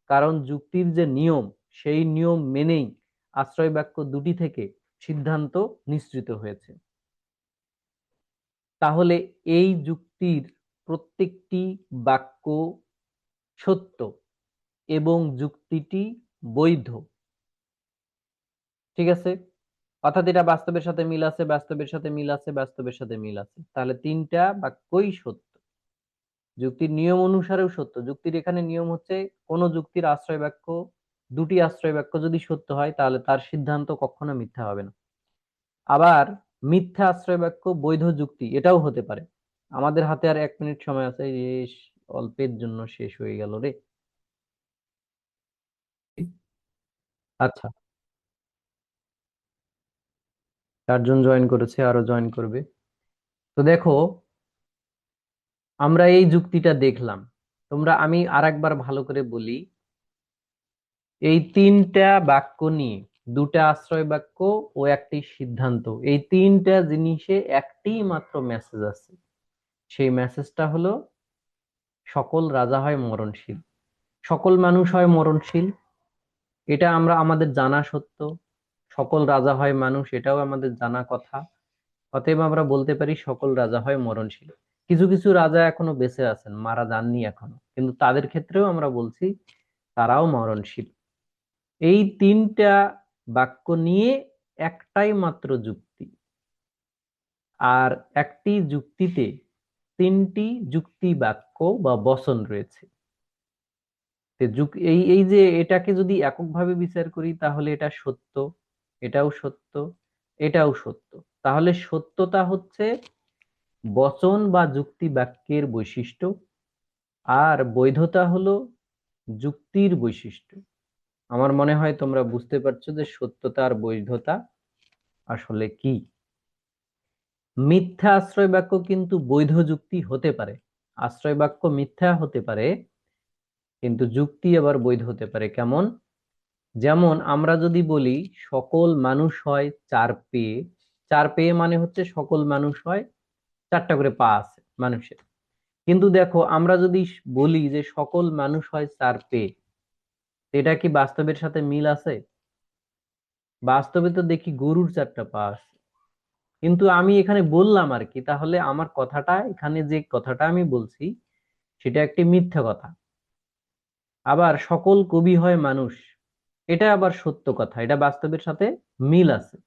কারণ যুক্তির যে নিয়ম, সেই নিয়ম মেনেই আশ্রয় বাক্য দুটি থেকে সিদ্ধান্ত নিশ্চিত হয়েছে। তাহলে এই যুক্তির প্রত্যেকটি বাক্য সত্য এবং যুক্তিটি বৈধ। ঠিক আছে? অর্থাৎ এটা বাস্তবের সাথে মিল আছে, বাস্তবের সাথে মিল আছে, বাস্তবের সাথে মিল আছে। তাহলে তিনটা বাক্যই সত্য। যুক্তির নিয়ম অনুসারেও সত্য। যুক্তির এখানে নিয়ম হচ্ছে, কোন যুক্তির আশ্রয় বাক্য, দুটি আশ্রয় বাক্য যদি সত্য হয় তাহলে তার সিদ্ধান্ত কখনো মিথ্যা হবে না। আবার মিথ্যা আশ্রয় বাক্য বৈধ যুক্তি, এটাও হতে পারে। আমাদের হাতে আর 1 মিনিট সময় আছে, অল্পের জন্য শেষ হয়ে গেল রে। আচ্ছা, 4 জন জয়েন করেছে, আরো জয়েন করবে। তো দেখো, আমরা এই যুক্তিটা দেখলাম। আমি আরেকবার ভালো করে বলি, এই তিনটা বাক্য নিয়ে, দুটা আশ্রয় বাক্য ও একটি সিদ্ধান্ত, এই তিনটা জিনিসে একটি মাত্র মেসেজ আছে। সেই মেসেজটা হলো সকল রাজা হয় মরণশীল, সকল মানুষ হয় মরণশীল, এটা আমাদের জানা সত্য। সকল রাজা হয় মানুষ, এটাও আমাদের জানা কথা। অতএব আমরা বলতে পারি সকল রাজা হয় মরণশীল। কিছু কিছু রাজা এখনো বেঁচে আছেন, মারা যাননি এখনো, কিন্তু তাদের ক্ষেত্রেও আমরা বলছি তারাও মরণশীল। এই তিনটা বাক্য নিয়ে একটাই মাত্র যুক্তি, আর একটি যুক্তিতে তিনটি যুক্তি বাক্য বা বচন রয়েছে। এই এই যে এটাকে যদি এককভাবে বিচার করি তাহলে এটা সত্য, এটাও সত্য, এটাও সত্য। তাহলে সত্যতা হচ্ছে বচন বা যুক্তি বাক্যের বৈশিষ্ট্য, আর বৈধতা হলো যুক্তির বৈশিষ্ট্য। আমার মনে হয় তোমরা বুঝতে পারছো যে সত্যতা আর বৈধতা আসলে কি। মিথ্যা আশ্রয় বাক্য কিন্তু বৈধ যুক্তি হতে পারে। আশ্রয় বাক্য মিথ্যা হতে পারে, কিন্তু যুক্তি আবার বৈধ হতে পারে। কেমন? যেমন আমরা যদি বলি সকল মানুষ হয় চার পেয়ে, চার পেয়ে মানে হচ্ছে সকল মানুষ হয় চারটা করে পা আছে মানুষের। কিন্তু দেখো আমরা যদি বলি যে সকল মানুষ হয় চার পেয়ে, এটা কি বাস্তবের সাথে মিল আছে? বাস্তবে তো দেখি গরুর চারটা পা আছে। কিন্তু আমি এখানে বললাম আর কি, তাহলে আমার কথাটা, এখানে যে কথাটা আমি বলছি সেটা একটি মিথ্যা কথা। আবার সকল কবি হয় মানুষ, এটা আবার সত্য কথা, এটা বাস্তবের সাথে মিল আছে।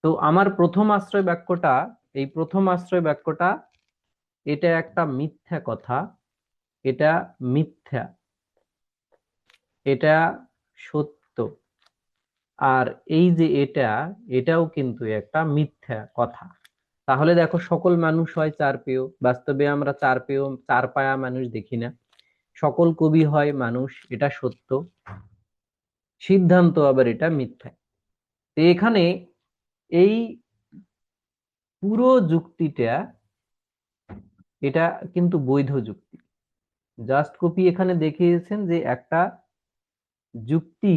তো আমার প্রথম আশ্রয় বাক্যটা, এই প্রথম আশ্রয় বাক্যটা, এটা একটা মিথ্যা কথা, এটা মিথ্যা, এটা সত্য। আর এই যে এটা, এটাও কিন্তু একটা মিথ্যা কথা। তাহলে দেখো সকল মানুষ হয় চার পেয়েও, বাস্তবে আমরা চার পেয়েও চার পায়া মানুষ দেখি না। সকল কবি হয় মানুষ, এটা সত্য, সিদ্ধান্ত আবার এটা মিথ্যা। তো এখানে এই পুরো যুক্তিটা, এটা কিন্তু বৈধ যুক্তি। জাস্ট কপি এখানে দেখিয়েছেন যে একটা যুক্তি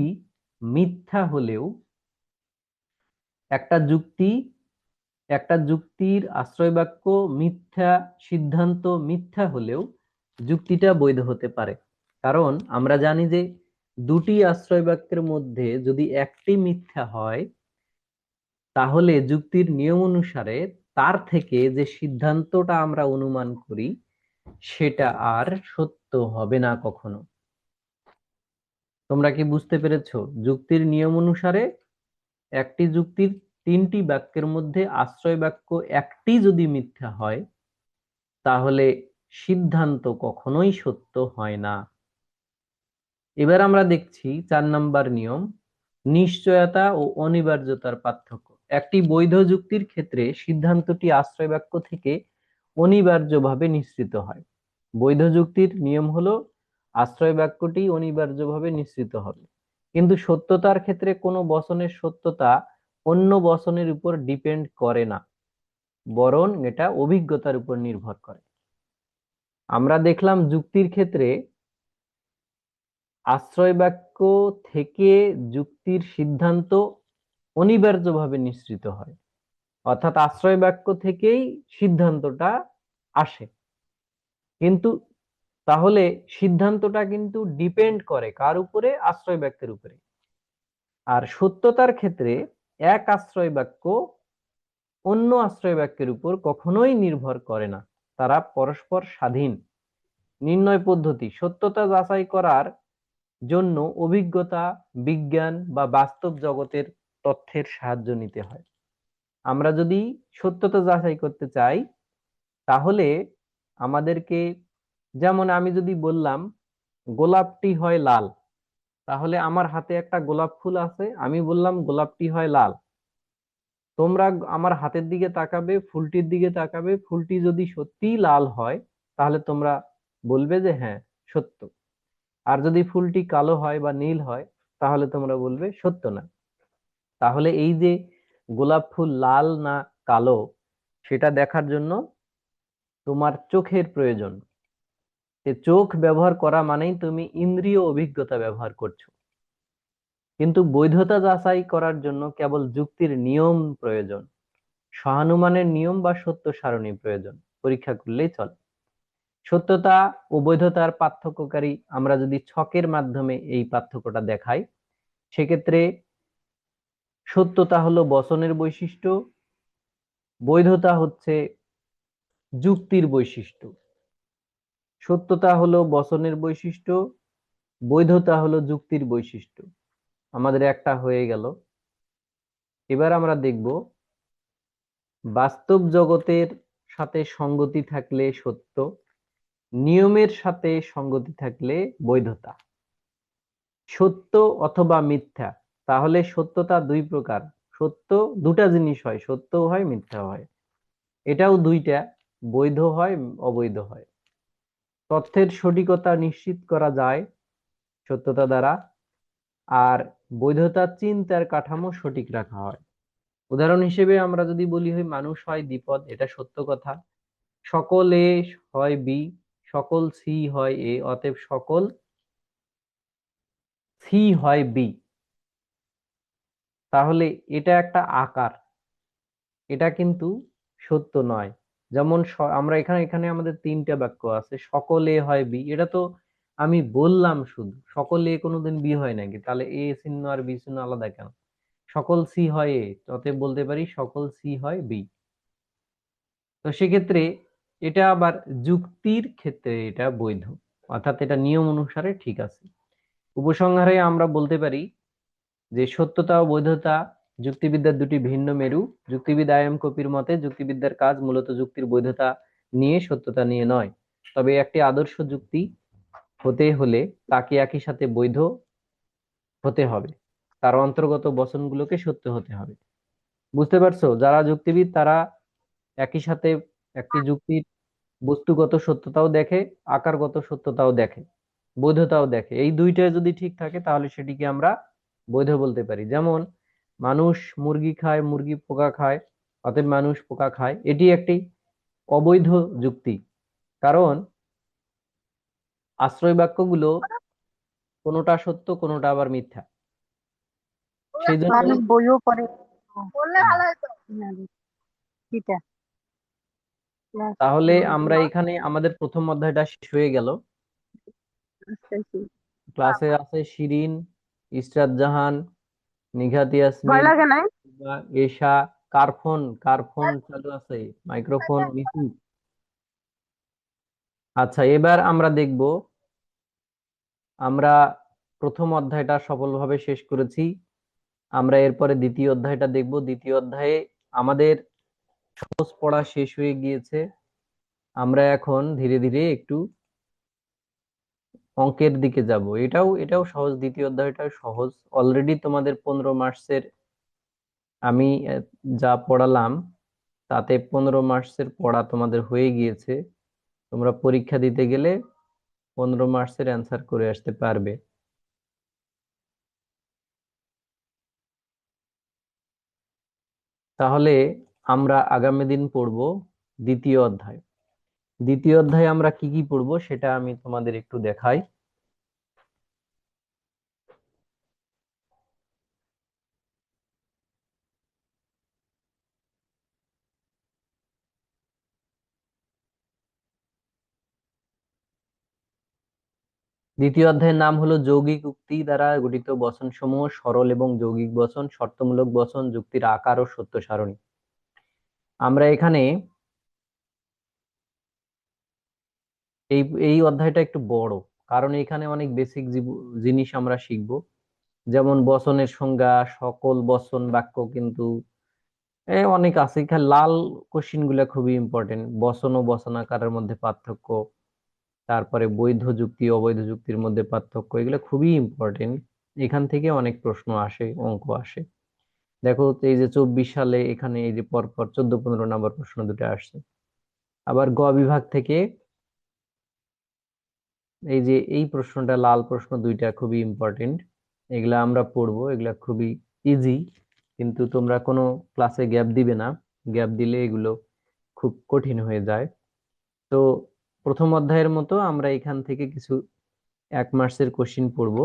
মিথ্যা হলেও, একটা যুক্তি, একটা যুক্তির আশ্রয় বাক্য মিথ্যা, সিদ্ধান্ত মিথ্যা হলেও যুক্তিটা বৈধ হতে পারে। কারণ আমরা জানি যে দুটি আশ্রয় বাক্যের মধ্যে যদি একটি মিথ্যা হয়, তাহলে যুক্তির নিয়ম অনুসারে তার থেকে যে সিদ্ধান্তটা আমরা অনুমান করি সেটা আর সত্য হবে না কখনো। তোমরা কি বুঝতে পেরেছো? যুক্তির নিয়ম অনুসারে একটি যুক্তির তিনটি বাক্যের মধ্যে আশ্রয় বাক্য একটি যদি মিথ্যা হয়, তাহলে সিদ্ধান্ত কখনোই সত্য হয় না। এবার আমরা দেখছি 4 নম্বর নিয়ম, নিশ্চয়তা ও অনিবার্যতার পার্থক্য। একটি বৈধ যুক্তির ক্ষেত্রে সিদ্ধান্তটি আশ্রয় বাক্য থেকে অনিবার্যভাবে নিঃসৃত হয়। বৈধ যুক্তির নিয়ম হলো আশ্রয় বাক্যটি অনিবার্যভাবে নিঃসৃত হবে। কিন্তু সত্যতার ক্ষেত্রে কোনো বচনের সত্যতা অন্য বচনের উপর ডিপেন্ড করে না, বরং এটা অভিজ্ঞতার উপর নির্ভর করে। আমরা দেখলাম যুক্তির ক্ষেত্রে আশ্রয় বাক্য থেকে যুক্তির সিদ্ধান্ত অনিবার্যভাবে নিঃসৃত হয়, অর্থাৎ আশ্রয় বাক্য থেকেই সিদ্ধান্তটা আসে। কিন্তু তাহলে সিদ্ধান্তটা কিন্তু ডিপেন্ড করে কার উপরে? আশ্রয় বাক্যের উপরে। আর সত্যতার ক্ষেত্রে এক আশ্রয় বাক্য অন্য আশ্রয় বাক্যের উপর কখনোই নির্ভর করে না, তারা পরস্পর স্বাধীন। নির্ণয় পদ্ধতি, সত্যতা যাচাই করার জন্য অভিজ্ঞতা, বিজ্ঞান বা বাস্তব জগতের তথ্যের সাহায্য নিতে হয়। আমরা যদি সত্যতা যাচাই করতে চাই তাহলে আমাদেরকে, যেমন আমি যদি বললাম গোলাপটি হয় লাল, তাহলে আমার হাতে একটা গোলাপ ফুল আছে, আমি বললাম গোলাপটি হয় লাল। তোমরা আমার হাতের দিকে তাকাবে, ফুলটির দিকে তাকাবে, ফুলটি যদি সত্যিই লাল হয় তাহলে তোমরা বলবে যে হ্যাঁ সত্য। আর যদি ফুলটি কালো হয় বা নীল হয় তাহলে তোমরা বলবে সত্য না। তাহলে এই যে গোলাপ ফুল লাল না কালো সেটা দেখার জন্য তোমার চোখের প্রয়োজন। চোখ ব্যবহার করা মানেই তুমি ইন্দ্রিয় অভিজ্ঞতা ব্যবহার করছো। কিন্তু বৈধতা যাচাই করার জন্য কেবল যুক্তির নিয়ম প্রয়োজন, সহানুমানের নিয়ম বা সত্য সারণী প্রয়োজন, পরীক্ষা করলেই চলে। সত্যতা ও বৈধতার পার্থক্যকারী আমরা যদি ছকের মাধ্যমে এই পার্থক্যটা দেখাই, সেক্ষেত্রে সত্যতা হলো বচনের বৈশিষ্ট্য, বৈধতা হচ্ছে যুক্তির বৈশিষ্ট্য। সত্যতা হলো বচনের বৈশিষ্ট্য, বৈধতা হলো যুক্তির বৈশিষ্ট্য। আমাদের একটা হয়ে গেল। এবার আমরা দেখব বাস্তব জগতের সাথে সঙ্গতি থাকলে সত্য, নিয়মের সাথে সঙ্গতি থাকলে বৈধতা। সত্য অথবা মিথ্যা, তাহলে সত্যতা দুই প্রকার। সত্য দুটা জিনিস হয়, সত্যও হয় মিথ্যা হয়। এটাও দুইটা, বৈধ হয় অবৈধ হয়। তথ্যের সঠিকতা নিশ্চিত করা যায় সত্যতা দ্বারা, আর বৈধতা চিন্তার কাঠামো সঠিক রাখা হয়। উদাহরণ হিসেবে আমরা যদি বলি হয় মানুষ হয় দ্বিপদ, এটা সত্য কথা। সকল এ হয় বি, সকল সি হয় এ, অতএব সকল সি হয় বি। তাহলে এটা একটা আকার, এটা কিন্তু সত্য নয়। যেমন আমরা এখানে এখানে আমাদের তিনটা বাক্য আছে, সকলে হয় বি, এটা তো আমি বললাম শুধু, সকলে কোনোদিন বি হয় নাকি? তাহলে এ চিহ্ন আর বি চিহ্ন আলাদা কেন? সকল সি হয় এ, অতএব বলতে পারি সকল সি হয় বি। তো সেক্ষেত্রে এটা আবার যুক্তির ক্ষেত্রে এটা বৈধ, অর্থাৎ এটা নিয়ম অনুসারে ঠিক আছে। উপসংহারে আমরা বলতে পারি যে সত্যতা ও বৈধতা যুক্তিবিদ্যার দুটি ভিন্ন মেরু। যুক্তিবিদ আই এম কপির মতে যুক্তিবিদ্যার কাজ মূলত যুক্তির বৈধতা নিয়ে, সত্যতা নিয়ে নয়। তবে একটি আদর্শ যুক্তি হতে হলে তাকে একই সাথে বৈধ হতে হবে, তার অন্তর্গত বচনগুলোকে সত্য হতে হবে। বুঝতে পারছো? যারা যুক্তিবিদ তারা একই সাথে একটি যুক্তির বস্তুগত সত্যতাও দেখে, আকারগত সত্যতাও দেখে, বৈধতাও দেখে। এই দুইটা যদি ঠিক থাকে তাহলে সেটিকে আমরা বৈধ বলতে পারি। যেমন মানুষ মুরগি খায়, মুরগি পোকা খায়, অতএব মানুষ পোকা খায়, এটি একটি অবৈধ যুক্তি। কারণ আশ্রয় বাক্যগুলো কোনোটা সত্য কোনোটা আবার মিথ্যা। সেই জন্য মানুষ বইও পড়ে বললে ভালো হতো না এটা তাহলে আমরা এখানে আমাদের প্রথম অধ্যায়টা শেষ হয়ে গেল। ক্লাসে আছে শিরিন, ইসরাত জাহান, নিঘাত ভয় ইয়াসমিন, লাগে নাই। এশা। কার ফোন, কার ফোন চালু আছে? মাইক্রোফোন মিসি। আচ্ছা, এবার আমরা দেখব, আমরা প্রথম অধ্যায়টা সফলভাবে শেষ করেছি। আমরা এরপরে দ্বিতীয় অধ্যায়টা দেখব। দ্বিতীয় অধ্যায়ে আমাদের সহজ পড়া শেষ হয়ে গিয়েছে। আমরা এখন ধীরে ধীরে একটু অঙ্কের দিকে যাব। এটাও এটাও সহজ, দ্বিতীয় অধ্যায়টা সহজ। অলরেডি তোমাদের 15 মার্কসের আমি যা পড়ালাম তাতে 15 মার্কসের পড়া তোমাদের হয়ে গিয়েছে। তোমরা পরীক্ষা দিতে গেলে 15 মার্কসের অ্যান্সার করে আসতে পারবে। তাহলে আমরা আগামী দিন পড়ব দ্বিতীয় অধ্যায়। দ্বিতীয় অধ্যায়ে আমরা কি কি পড়বো সেটা আমি তোমাদের একটু দেখাই। দ্বিতীয় অধ্যায়ের নাম হলো যৌগিক উক্তি দ্বারা গঠিত বচনসমূহ, সরল এবং যৌগিক বচন, শর্তমূলক বচন, যুক্তির আকার ও সত্য সারণী। আমরা এখানে এই এই অধ্যায়টা একটু বড়, কারণ এখানে অনেক বেসিক জিনিস আমরা শিখব। যেমন বচনের সংজ্ঞা, সকল বচন বাক্য কিন্তু অনেক আছে। এখানে লাল কোশ্চিন গুলা খুবই ইম্পর্টেন্ট। বচন ও বচনাকারের মধ্যে পার্থক্য, তারপরে বৈধ যুক্তি অবৈধ যুক্তির মধ্যে পার্থক্য, এগুলো খুবই ইম্পর্টেন্ট। এখান থেকে অনেক প্রশ্ন আসে, অঙ্ক আসে। দেখো এই যে 24 সালে এখানে এই যে পরপর 14-15 নম্বর প্রশ্ন দুটো আসছে। আবার গ বিভাগ থেকে এই যে এই প্রশ্নটা, লাল প্রশ্ন দুইটা খুবই ইম্পর্টেন্ট। এগুলা আমরা পড়বো, এগুলা খুবই ইজি, কিন্তু তোমরা কোনো ক্লাসে গ্যাপ দিবে না। গ্যাপ দিলে এগুলো খুব কঠিন হয়ে যায়। তো প্রথম অধ্যায়ের মতো আমরা এখান থেকে কিছু 1 মার্কসের কোশ্চিন পড়বো।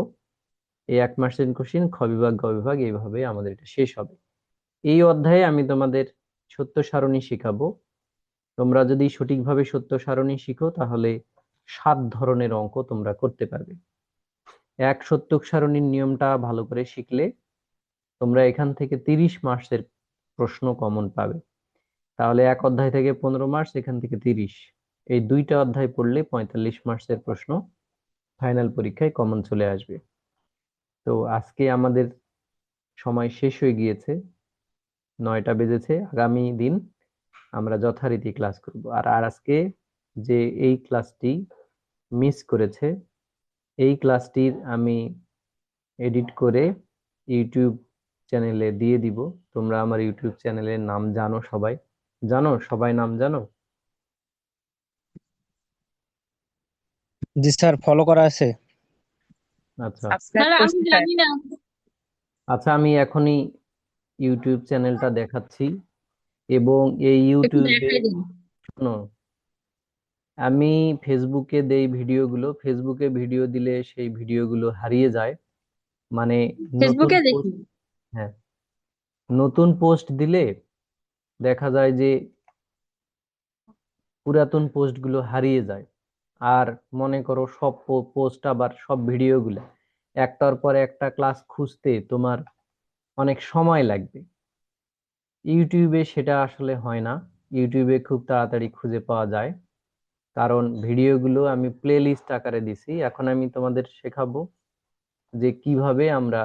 এই 1 মার্কসের কোশ্চিন খ বিভাগ গ বিভাগ এইভাবে আমাদের এটা শেষ হবে। এই অধ্যায়ে আমি তোমাদের সত্য সারণী শিখাবো। তোমরা যদি সঠিকভাবে সত্য সারণী শিখো তাহলে 7 ধরনের অঙ্ক তোমরা করতে পারবে। এক সত্যক সারণীর নিয়মটা ভালো করে শিখলে তোমরা এখান থেকে 30 মার্কসের প্রশ্ন কমন পাবে। তাহলে এক অধ্যায় থেকে 15 মার্কস, এখান থেকে 30। এই দুইটা অধ্যায় পড়লে 45 মার্কসের প্রশ্ন ফাইনাল পরীক্ষায় কমন চলে আসবে। তো আজকে আমাদের সময় শেষ হয়ে গিয়েছে, 9টা বেজেছে। আগামী দিন আমরা যথারীতি ক্লাস করব। আর আর আজকে যে এই ক্লাসটি মিস করেছে, এই ক্লাসটির আমি এডিট করে ইউটিউব চ্যানেলে দিয়ে দিব। তোমরা আমার ইউটিউব চ্যানেলের নাম জানো সবাই? জানো সবাই নাম জানো? জি স্যার, ফলো করা আছে। আচ্ছা সাবস্ক্রাইব স্যার আমি করছি স্যার। জানি না। আচ্ছা, আমি এখনই ইউটিউব চ্যানেলটা দেখাচ্ছি। এবং এই একটু ইউটিউবে, দেখাই দিন। শোনো, আমি ফেসবুকে দেই ভিডিওগুলো। ফেসবুকে ভিডিও দিলে সেই ভিডিওগুলো হারিয়ে যায়। মানে নতুন ফেসবুকে দেখি। পোস্ট, হ্যাঁ, নতুন পোস্ট দিলে দেখা যায় যে পুরাতন পোস্টগুলো হারিয়ে যায়। আর মনে করো সব পোস্ট আবার সব ভিডিওগুলো একটার পর একটা ক্লাস খুঁজতে তোমার অনেক সময় লাগবে। ইউটিউবে সেটা আসলে হয় না। ইউটিউবে খুব তাড়াতাড়ি খুঁজে পাওয়া যায়, কারণ ভিডিওগুলো আমি প্লে লিস্ট আকারে দিছি। এখন আমি তোমাদের শেখাবো যে কিভাবে আমরা,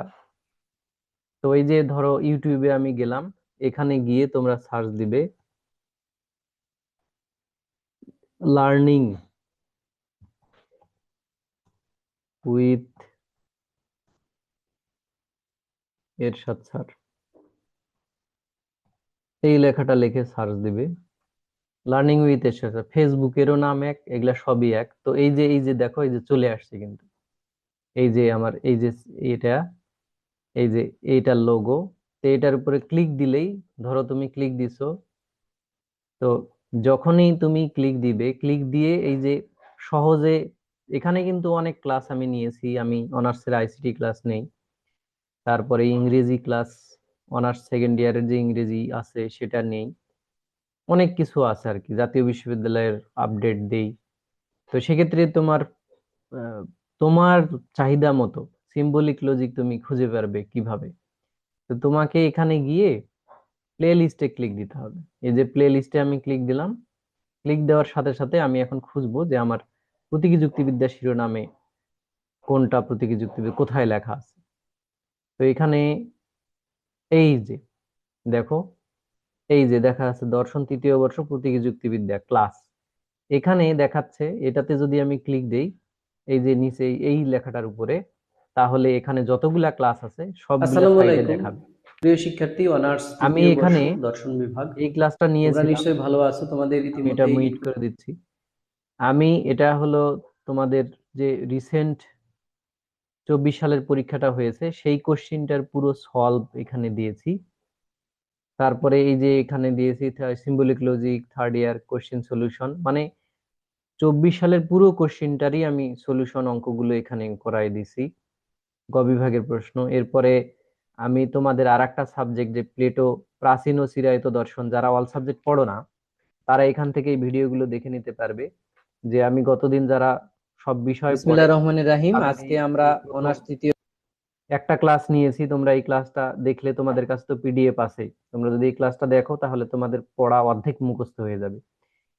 তো এই যে ধরো ইউটিউবে আমি গেলাম, এখানে গিয়ে তোমরা সার্চ দিবে লার্নিং উইথ এরশাদ স্যার, এই লেখাটা লিখে সার্চ দিবে। লার্নিং উইথ এরশাদ স্যার, ফেসবুকেরও নাম এক, এগুলা সবই এক। তো এই যে দেখো, এই যে চলে আসছে কিন্তু, এই যে আমার এই যে এটা, এই যে এইটার লোগো। তো এটার উপরে ক্লিক দিলেই, ধরো তুমি ক্লিক দিছো, তো যখনই তুমি ক্লিক দিবে, ক্লিক দিয়ে এই যে সহজে, এখানে কিন্তু অনেক ক্লাস আমি নিয়েছি। আমি অনার্সের আইসিটি ক্লাস নেই, তারপরে ইংরেজি ক্লাস, অনার্স সেকেন্ড ইয়ারের যে ইংরেজি আছে সেটা নেই, অনেক কিছু আছে আর কি। জাতীয় বিশ্ববিদ্যালয়ের আপডেট দেই। তো সেক্ষেত্রে তোমার আহ, তোমার চাহিদা মতো সিম্বলিক লজিক তুমি খুঁজে পারবে কিভাবে। তো তোমাকে এখানে গিয়ে প্লে লিস্টে ক্লিক দিতে হবে। এই যে প্লে লিস্টে আমি ক্লিক দিলাম, ক্লিক দেওয়ার সাথে সাথে আমি এখন খুঁজবো যে আমার প্রতীকী যুক্তিবিদ্যা শিরোনামে কোনটা, প্রতীকী যুক্তিবিদ্যা কোথায় লেখা আছে। তো এখানে এই যে দেখো, এই যে দেখা যাচ্ছে দর্শন তৃতীয় বর্ষ প্রতীকী যুক্তিবিদ্যা ক্লাস, এখানে দেখাচ্ছে। এটাতে যদি আমি ক্লিক দেই, এই যে নিচে এই লেখাটার উপরে, তাহলে এখানে যতগুলা ক্লাস আছে সবগুলা আসসালামু সাইডে আলাইকুম দেখাবে। প্রিয় শিক্ষার্থী, অনার্স আমি তৃতীয় বর্ষ এখানে দর্শন বিভাগ। এই ক্লাসটা তোমরা নিয়েছিলাম, নিশ্চয়ই ভালো আছো। তোমাদের আমি এটা ইতিমধ্যেই মিউট করে দিচ্ছি। আমি এটা হলো তোমাদের যে রিসেন্ট 24 সালের পরীক্ষাটা হয়েছে সেই কোশ্চিনটার পুরো সলভ এখানে দিয়েছি। তারপরে এই যে এখানে দিয়েছি symbolic logic third year question solution, মানে 24 সালের পুরো কোশ্চিনটারই আমি সলিউশন অঙ্কগুলো এখানে করাই দিছি, গ বিভাগের প্রশ্ন। এরপরে আমি তোমাদের আর একটা সাবজেক্ট যে প্লেটো প্রাচীন ও চিরায়ত দর্শন, যারা অল সাবজেক্ট পড়ো না তারা এখান থেকে এই ভিডিওগুলো দেখে নিতে পারবে। যে আমি গতদিন যারা সব বিষয় পড়ে, বিসমিল্লাহির রহমানির রহিম। আমি আজকে আমরা এই প্রথম অনার্স তৃতীয় একটা ক্লাস নিয়েছি। তোমরা এই ক্লাসটা দেখলে, তোমাদের কাছে তো পিডিএফ আছে, তোমরা যদি এই ক্লাসটা দেখো তাহলে তোমাদের পড়া অর্ধেক মুখস্থ হয়ে যাবে।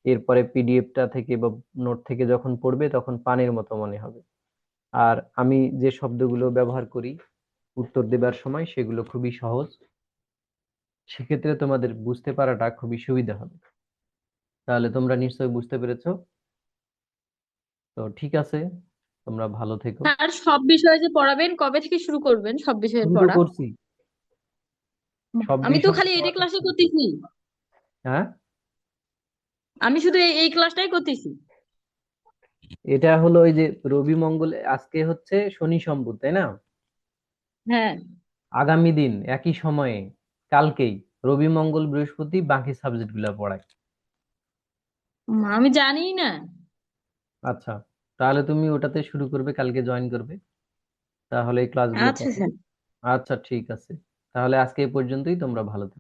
এরপরে পিডিএফটা থেকে বা নোট থেকে যখন পড়বে তখন পানির মতো মনে হবে। আর আমি যে শব্দগুলো ব্যবহার করি উত্তর দেবার সময় সেগুলো খুবই সহজ, সেক্ষেত্রে তোমাদের বুঝতে পারাটা খুবই সুবিধা হবে। তাহলে তোমরা নিশ্চয়ই বুঝতে পেরেছো। তো ঠিক আছে, তোমরা ভালো থেকো। স্যার সব বিষয়ে যে পড়াবেন কবে থেকে শুরু করবেন সব বিষয়ের শুরু তো পড়া? করছি, সব আমি তো বিষয় খালি এটা পড়াটা ক্লাসে শুরু করছি। করতেছি। হ্যাঁ, আমি শুধু এই ক্লাসটাই করতেছি। এটা হলো ওই যে রবি মঙ্গল, আজকে হচ্ছে শনি সম্ভব, তাই না? হ্যাঁ। আগামী দিন একই সময়ে কালকেই রবি মঙ্গল বৃহস্পতি বাকি সাবজেক্ট গুলা পড়ায়। আমি জানি না। আচ্ছা, তাহলে তুমি ওটাতে শুরু করবে, কালকে জয়েন করবে, তাহলে এই ক্লাসগুলো আচ্ছা পাবে। স্যার। আচ্ছা ঠিক আছে, তাহলে আজকে এই পর্যন্তই। তোমরা ভালো থেকো।